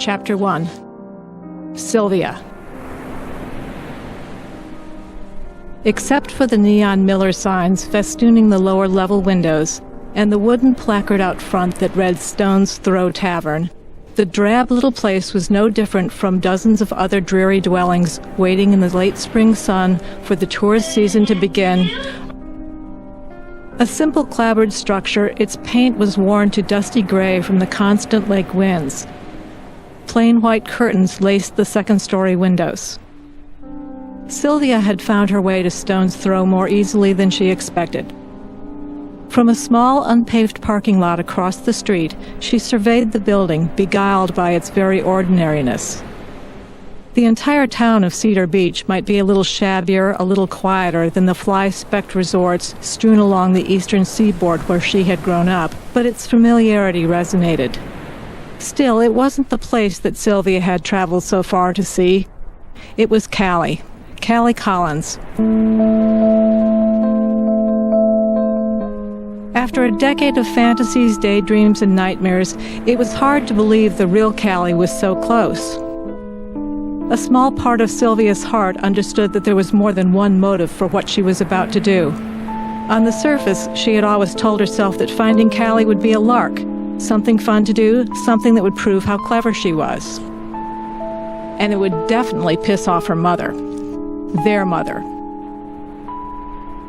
Chapter 1. Sylvia. Except for the neon Miller signs festooning the lower-level windows and the wooden placard out front that read Stone's Throw Tavern, the drab little place was no different from dozens of other dreary dwellings waiting in the late spring sun for the tourist season to begin. A simple clapboard structure, its paint was worn to dusty gray from the constant lake winds. Plain white curtains laced the second-story windows. Sylvia had found her way to Stone's Throw more easily than she expected. From a small, unpaved parking lot across the street, she surveyed the building, beguiled by its very ordinariness. The entire town of Cedar Beach might be a little shabbier, a little quieter than the fly-specked resorts strewn along the eastern seaboard where she had grown up, but its familiarity resonated. Still, it wasn't the place that Sylvia had traveled so far to see. It was Callie Collins. After a decade of fantasies, daydreams, and nightmares, it was hard to believe the real Callie was so close. A small part of Sylvia's heart understood that there was more than one motive for what she was about to do. On the surface, she had always told herself that finding Callie would be a lark, something fun to do, something that would prove how clever she was. And it would definitely piss off her mother. Their mother.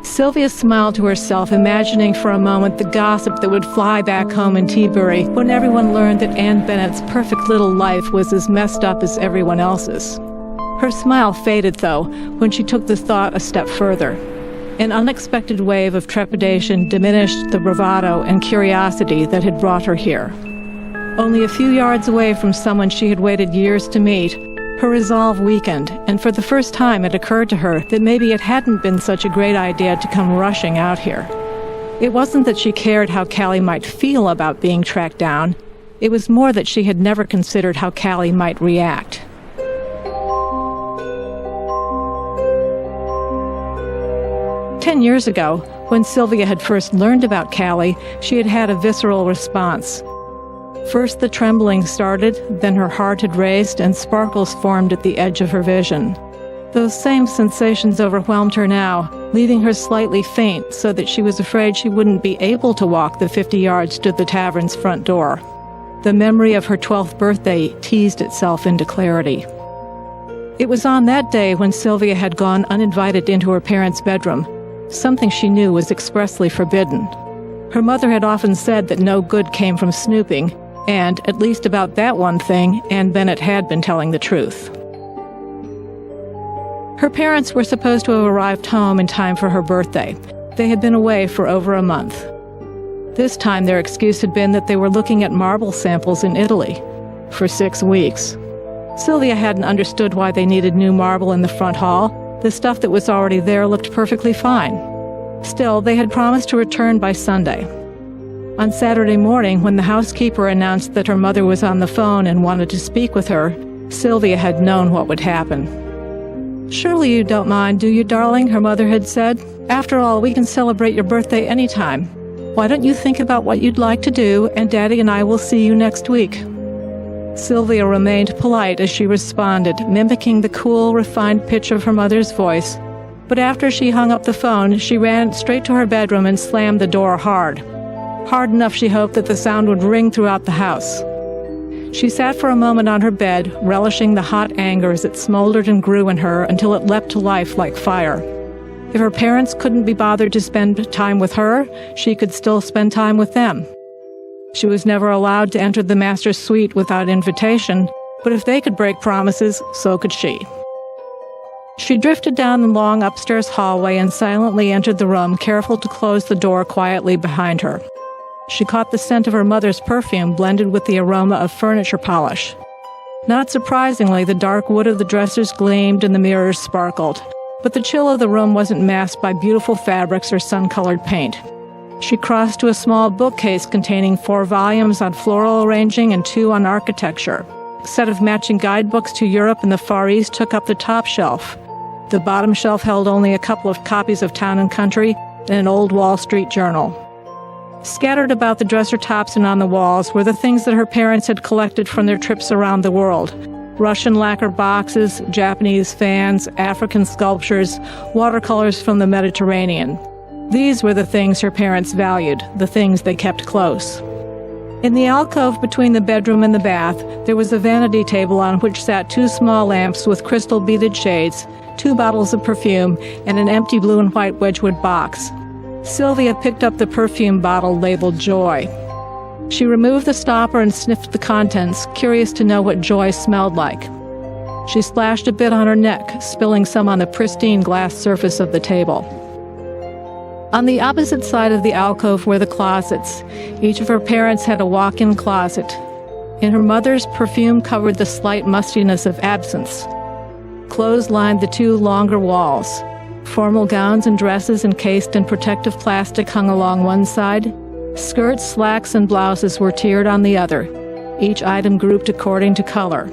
Sylvia smiled to herself, imagining for a moment the gossip that would fly back home in Teabury when everyone learned that Ann Bennett's perfect little life was as messed up as everyone else's. Her smile faded, though, when she took the thought a step further. An unexpected wave of trepidation diminished the bravado and curiosity that had brought her here. Only a few yards away from someone she had waited years to meet, her resolve weakened, and for the first time it occurred to her that maybe it hadn't been such a great idea to come rushing out here. It wasn't that she cared how Callie might feel about being tracked down. It was more that she had never considered how Callie might react. "10 years ago, when Sylvia had first learned about Callie, she had had a visceral response. First the trembling started, then her heart had raced and sparkles formed at the edge of her vision. Those same sensations overwhelmed her now, leaving her slightly faint so that she was afraid she wouldn't be able to walk the 50 yards to the tavern's front door. The memory of her 12th birthday teased itself into clarity. It was on that day when Sylvia had gone uninvited into her parents' bedroom, something she knew was expressly forbidden. Her mother had often said that no good came from snooping, and, at least about that one thing, Ann Bennett had been telling the truth. Her parents were supposed to have arrived home in time for her birthday. They had been away for over a month. This time their excuse had been that they were looking at marble samples in Italy. For 6 weeks. Sylvia hadn't understood why they needed new marble in the front hall. The stuff that was already there looked perfectly fine. Still, they had promised to return by Sunday. On Saturday morning, when the housekeeper announced that her mother was on the phone and wanted to speak with her, Sylvia had known what would happen. "Surely you don't mind, do you, darling?" her mother had said. "After all, we can celebrate your birthday anytime. Why don't you think about what you'd like to do, and Daddy and I will see you next week." Sylvia remained polite as she responded, mimicking the cool, refined pitch of her mother's voice. But after she hung up the phone, she ran straight to her bedroom and slammed the door hard. Hard enough, she hoped, that the sound would ring throughout the house. She sat for a moment on her bed, relishing the hot anger as it smoldered and grew in her until it leapt to life like fire. If her parents couldn't be bothered to spend time with her, she could still spend time with them. She was never allowed to enter the master's suite without invitation, but if they could break promises, so could she. She drifted down the long upstairs hallway and silently entered the room, careful to close the door quietly behind her. She caught the scent of her mother's perfume blended with the aroma of furniture polish. Not surprisingly, the dark wood of the dressers gleamed and the mirrors sparkled, but the chill of the room wasn't masked by beautiful fabrics or sun-colored paint. She crossed to a small bookcase containing 4 volumes on floral arranging and 2 on architecture. A set of matching guidebooks to Europe and the Far East took up the top shelf. The bottom shelf held only a couple of copies of Town and Country and an old Wall Street journal. Scattered about the dresser tops and on the walls were the things that her parents had collected from their trips around the world. Russian lacquer boxes, Japanese fans, African sculptures, watercolors from the Mediterranean. These were the things her parents valued, the things they kept close. In the alcove between the bedroom and the bath, there was a vanity table on which sat 2 small lamps with crystal beaded shades, 2 bottles of perfume, and an empty blue and white Wedgwood box. Sylvia picked up the perfume bottle labeled Joy. She removed the stopper and sniffed the contents, curious to know what joy smelled like. She splashed a bit on her neck, spilling some on the pristine glass surface of the table. On the opposite side of the alcove were the closets. Each of her parents had a walk-in closet. In her mother's, perfume covered the slight mustiness of absence. Clothes lined the 2 longer walls. Formal gowns and dresses encased in protective plastic hung along one side. Skirts, slacks, and blouses were tiered on the other, each item grouped according to color.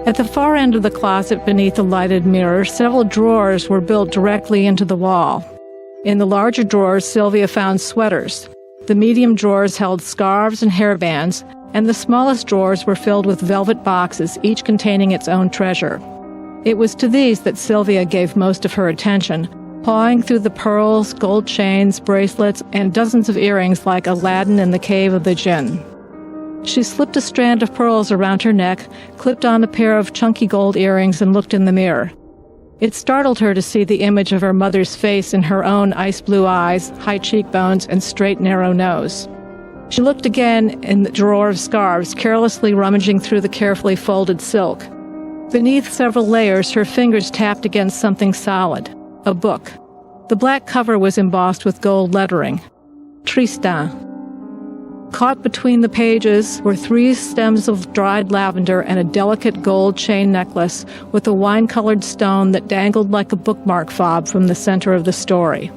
At the far end of the closet beneath a lighted mirror, several drawers were built directly into the wall. In the larger drawers, Sylvia found sweaters. The medium drawers held scarves and hairbands, and the smallest drawers were filled with velvet boxes, each containing its own treasure. It was to these that Sylvia gave most of her attention, pawing through the pearls, gold chains, bracelets, and dozens of earrings like Aladdin in the cave of the jinn. She slipped a strand of pearls around her neck, clipped on a pair of chunky gold earrings, and looked in the mirror. It startled her to see the image of her mother's face in her own ice-blue eyes, high cheekbones, and straight, narrow nose. She looked again in the drawer of scarves, carelessly rummaging through the carefully folded silk. Beneath several layers, her fingers tapped against something solid, a book. The black cover was embossed with gold lettering. Tristan. Caught between the pages were 3 stems of dried lavender and a delicate gold chain necklace with a wine-colored stone that dangled like a bookmark fob from the center of the story.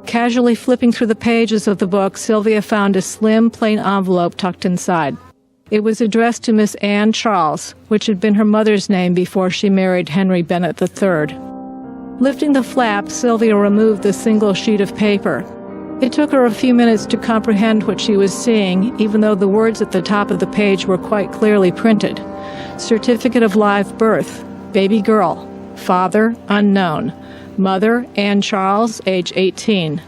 Casually flipping through the pages of the book, Sylvia found a slim, plain envelope tucked inside. It was addressed to Miss Anne Charles, which had been her mother's name before she married Henry Bennet III. Lifting the flap, Sylvia removed the single sheet of paper. It took her a few minutes to comprehend what she was seeing, even though the words at the top of the page were quite clearly printed. Certificate of live birth, baby girl, father unknown, mother Anne Charles, age 18.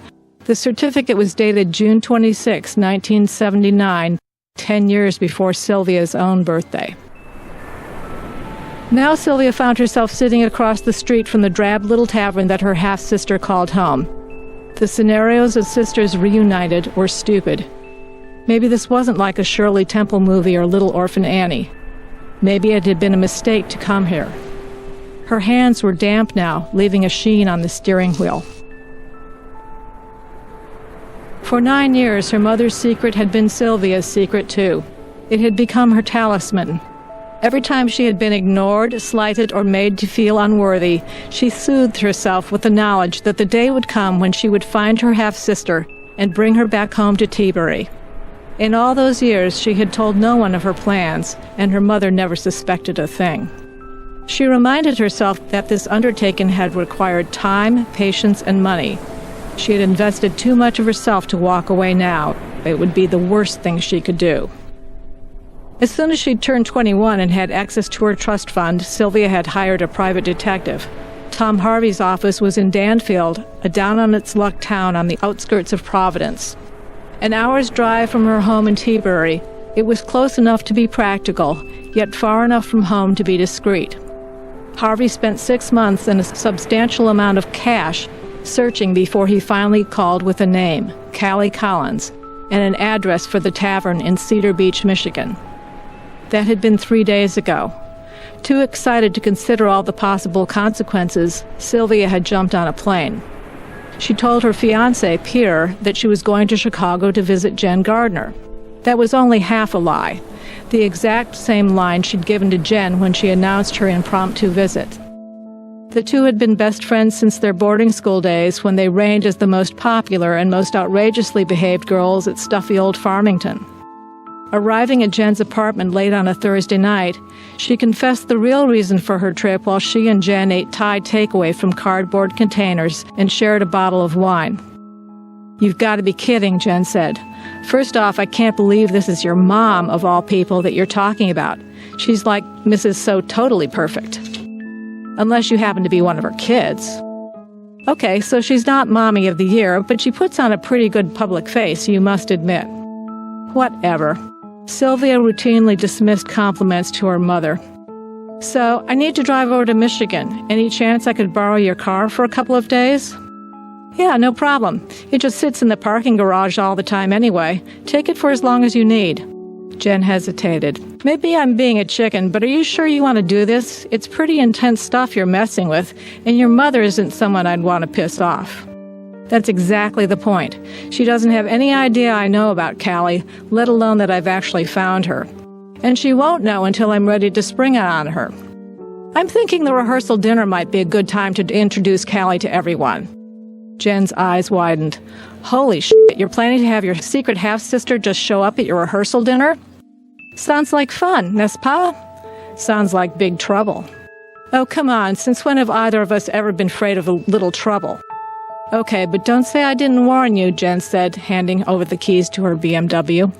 The certificate was dated June 26, 1979, 10 years before Sylvia's own birthday. Now Sylvia found herself sitting across the street from the drab little tavern that her half-sister called home. The scenarios of sisters reunited were stupid. Maybe this wasn't like a Shirley Temple movie or Little Orphan Annie. Maybe it had been a mistake to come here. Her hands were damp now, leaving a sheen on the steering wheel. For 9 years, her mother's secret had been Sylvia's secret, too. It had become her talisman. Every time she had been ignored, slighted, or made to feel unworthy, she soothed herself with the knowledge that the day would come when she would find her half-sister and bring her back home to Teebury. In all those years, she had told no one of her plans, and her mother never suspected a thing. She reminded herself that this undertaking had required time, patience, and money. She had invested too much of herself to walk away now. It would be the worst thing she could do. As soon as she'd turned 21 and had access to her trust fund, Sylvia had hired a private detective. Tom Harvey's office was in Danfield, a down-on-its-luck town on the outskirts of Providence. An hour's drive from her home in Teebury, it was close enough to be practical, yet far enough from home to be discreet. Harvey spent 6 months and a substantial amount of cash searching before he finally called with a name, Callie Collins, and an address for the tavern in Cedar Beach, Michigan. That had been 3 days ago. Too excited to consider all the possible consequences, Sylvia had jumped on a plane. She told her fiancé, Pierre, that she was going to Chicago to visit Jen Gardner. That was only half a lie, the exact same line she'd given to Jen when she announced her impromptu visit. The two had been best friends since their boarding school days, when they reigned as the most popular and most outrageously behaved girls at stuffy old Farmington. Arriving at Jen's apartment late on a Thursday night, she confessed the real reason for her trip while she and Jen ate Thai takeaway from cardboard containers and shared a bottle of wine. You've got to be kidding, Jen said. First off, I can't believe this is your mom, of all people, that you're talking about. She's like Mrs. So totally perfect. Unless you happen to be one of her kids. Okay, so she's not Mommy of the Year, but she puts on a pretty good public face, you must admit. Whatever. Sylvia routinely dismissed compliments to her mother. So, I need to drive over to Michigan. Any chance I could borrow your car for a couple of days? Yeah, no problem. It just sits in the parking garage all the time anyway. Take it for as long as you need. Jen hesitated. Maybe I'm being a chicken, but are you sure you want to do this? It's pretty intense stuff you're messing with, and your mother isn't someone I'd want to piss off. That's exactly the point. She doesn't have any idea I know about Callie, let alone that I've actually found her. And she won't know until I'm ready to spring it on her. I'm thinking the rehearsal dinner might be a good time to introduce Callie to everyone. Jen's eyes widened. Holy shit, you're planning to have your secret half-sister just show up at your rehearsal dinner? Sounds like fun, n'est-ce pas? Sounds like big trouble. Oh, come on, since when have either of us ever been afraid of a little trouble? Okay, but don't say I didn't warn you, Jen said, handing over the keys to her BMW.